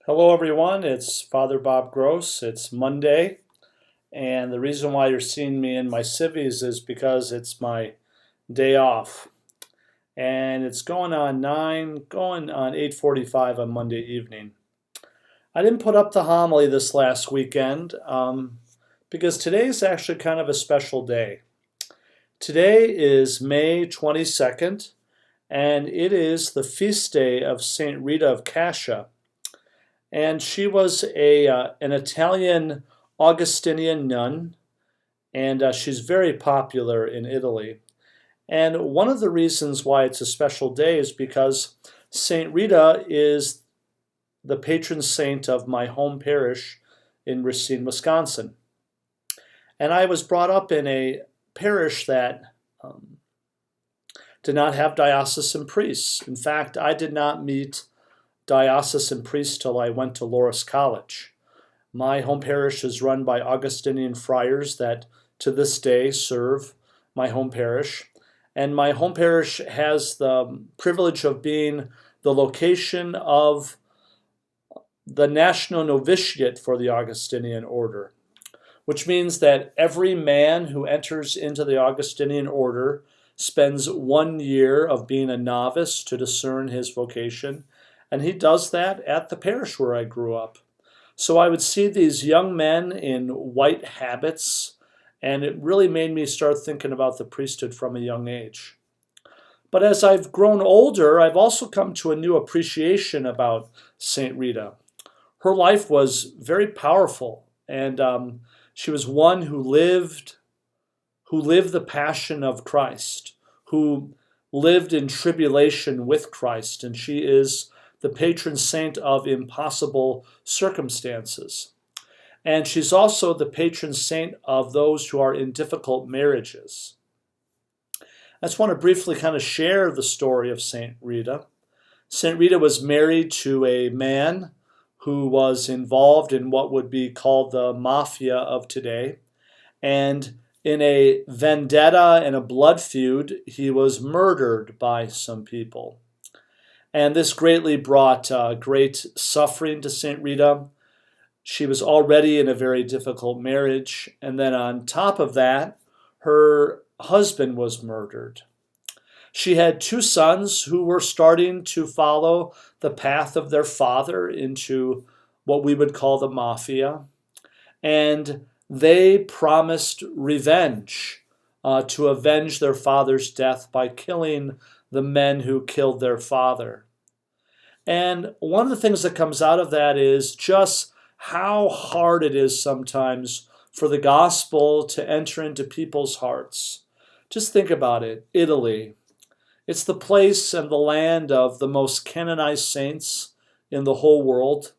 Hello, everyone. It's Father Bob Gross. It's Monday, and the reason why you're seeing me in my civvies is because it's my day off, and it's going on 8:45 on Monday evening. I didn't put up the homily this last weekend because today is actually kind of a special day. Today is May 22nd, and it is the feast day of St Rita of Cascia. And she was an Italian Augustinian nun, and she's very popular in Italy. And one of the reasons why it's a special day is because St. Rita is the patron saint of my home parish in Racine, Wisconsin. And I was brought up in a parish that did not have diocesan priests. In fact, I did not meet diocesan priest till I went to Loras College. My home parish is run by Augustinian friars that to this day serve my home parish. And my home parish has the privilege of being the location of the national novitiate for the Augustinian order, which means that every man who enters into the Augustinian order spends 1 year of being a novice to discern his vocation. And he does that at the parish where I grew up. So I would see these young men in white habits, and it really made me start thinking about the priesthood from a young age. But as I've grown older, I've also come to a new appreciation about St. Rita. Her life was very powerful, and she was one who lived the passion of Christ, who lived in tribulation with Christ, and she is the patron saint of impossible circumstances. And she's also the patron saint of those who are in difficult marriages. I just want to briefly kind of share the story of St. Rita. St. Rita was married to a man who was involved in what would be called the mafia of today. And in a vendetta and a blood feud, he was murdered by some people. And this greatly brought great suffering to St. Rita. She was already in a very difficult marriage. And then on top of that, her husband was murdered. She had 2 sons who were starting to follow the path of their father into what we would call the mafia. And they promised revenge to avenge their father's death by killing the men who killed their father. And one of the things that comes out of that is just how hard it is sometimes for the gospel to enter into people's hearts. Just think about it. Italy. It's the place and the land of the most canonized saints in the whole world.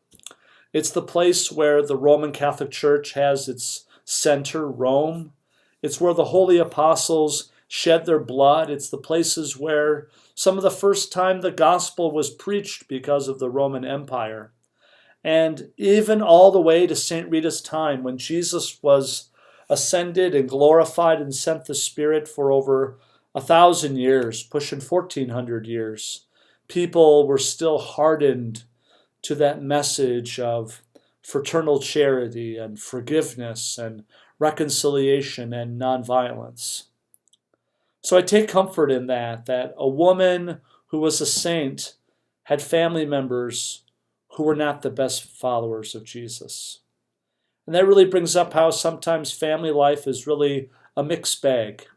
It's the place where the Roman Catholic Church has its center, Rome. It's where the holy apostles shed their blood. It's the places where some of the first time the gospel was preached because of the Roman Empire. And even all the way to St. Rita's time, when Jesus was ascended and glorified and sent the Spirit for over 1,000 years, pushing 1,400 years, people were still hardened to that message of fraternal charity and forgiveness and reconciliation and nonviolence. So I take comfort in that a woman who was a saint had family members who were not the best followers of Jesus. And that really brings up how sometimes family life is really a mixed bag.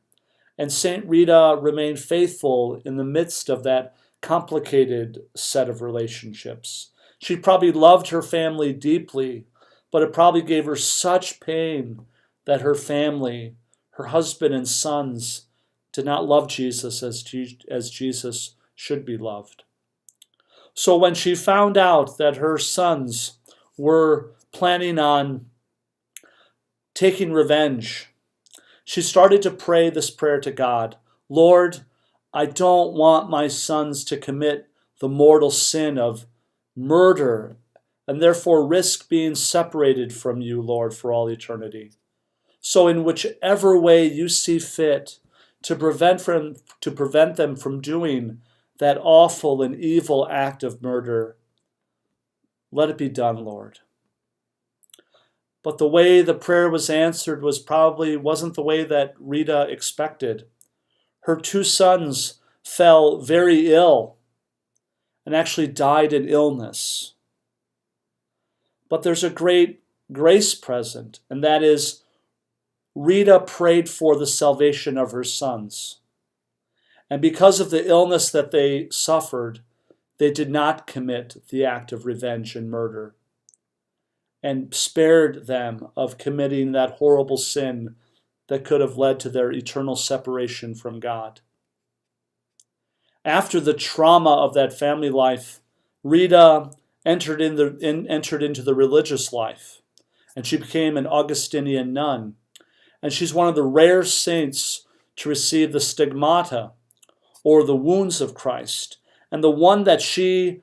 And St. Rita remained faithful in the midst of that complicated set of relationships. She probably loved her family deeply, but it probably gave her such pain that her family, her husband and sons, did not love Jesus as Jesus should be loved. So when she found out that her sons were planning on taking revenge, she started to pray this prayer to God. Lord, I don't want my sons to commit the mortal sin of murder and therefore risk being separated from you, Lord, for all eternity. So in whichever way you see fit, to prevent them from doing that awful and evil act of murder, Let it be done, Lord. But the way the prayer was answered wasn't the way that Rita expected. Her 2 sons fell very ill and actually died in illness. But there's a great grace present, and that is Rita prayed for the salvation of her sons. And because of the illness that they suffered, they did not commit the act of revenge and murder, and spared them of committing that horrible sin that could have led to their eternal separation from God. After the trauma of that family life, Rita entered into the religious life, and she became an Augustinian nun. And she's one of the rare saints to receive the stigmata, or the wounds of Christ. And the one that she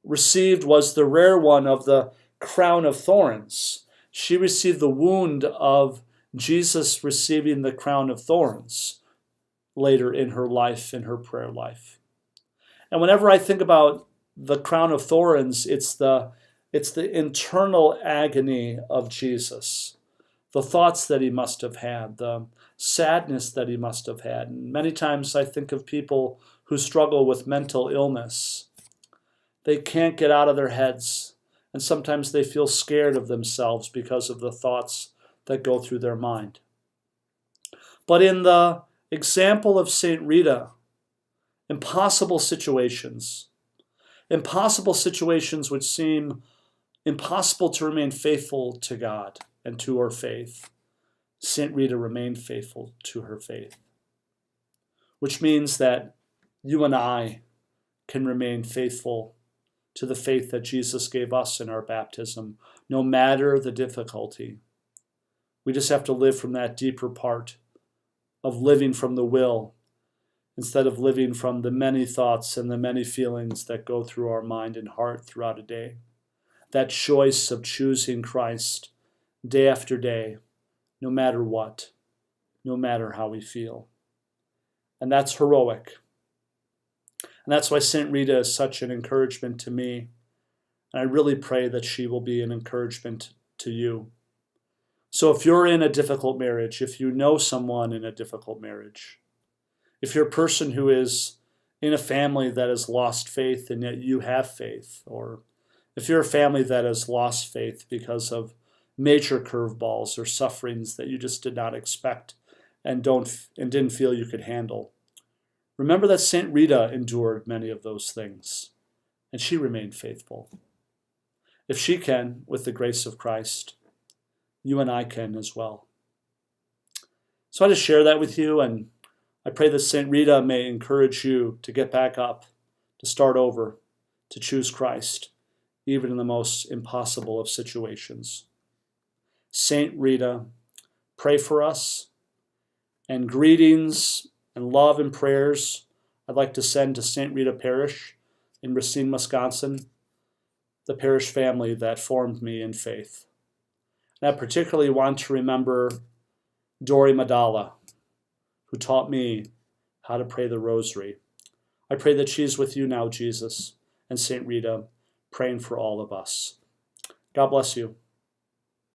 received was the rare one of the crown of thorns. She received the wound of Jesus receiving the crown of thorns later in her life, in her prayer life. And whenever I think about the crown of thorns, it's the internal agony of Jesus, the thoughts that he must have had, the sadness that he must have had. And many times I think of people who struggle with mental illness. They can't get out of their heads, and sometimes they feel scared of themselves because of the thoughts that go through their mind. But in the example of St. Rita, impossible situations which seem impossible to remain faithful to God and to her faith, St. Rita remained faithful to her faith, which means that you and I can remain faithful to the faith that Jesus gave us in our baptism, no matter the difficulty. We just have to live from that deeper part of living from the will instead of living from the many thoughts and the many feelings that go through our mind and heart throughout a day. That choice of choosing Christ day after day, no matter what, no matter how we feel. And that's heroic. And that's why St. Rita is such an encouragement to me. And I really pray that she will be an encouragement to you. So if you're in a difficult marriage, if you know someone in a difficult marriage, if you're a person who is in a family that has lost faith and yet you have faith, or if you're a family that has lost faith because of major curveballs or sufferings that you just did not expect and didn't feel you could handle, remember that St. Rita endured many of those things, and she remained faithful. If she can, with the grace of Christ, you and I can as well. So I just share that with you, and I pray that St. Rita may encourage you to get back up, to start over, to choose Christ, even in the most impossible of situations. St. Rita, pray for us, and greetings and love and prayers I'd like to send to St. Rita Parish in Racine, Wisconsin, the parish family that formed me in faith. And I particularly want to remember Dori Madala, who taught me how to pray the rosary. I pray that she's with you now, Jesus, and St. Rita, praying for all of us. God bless you.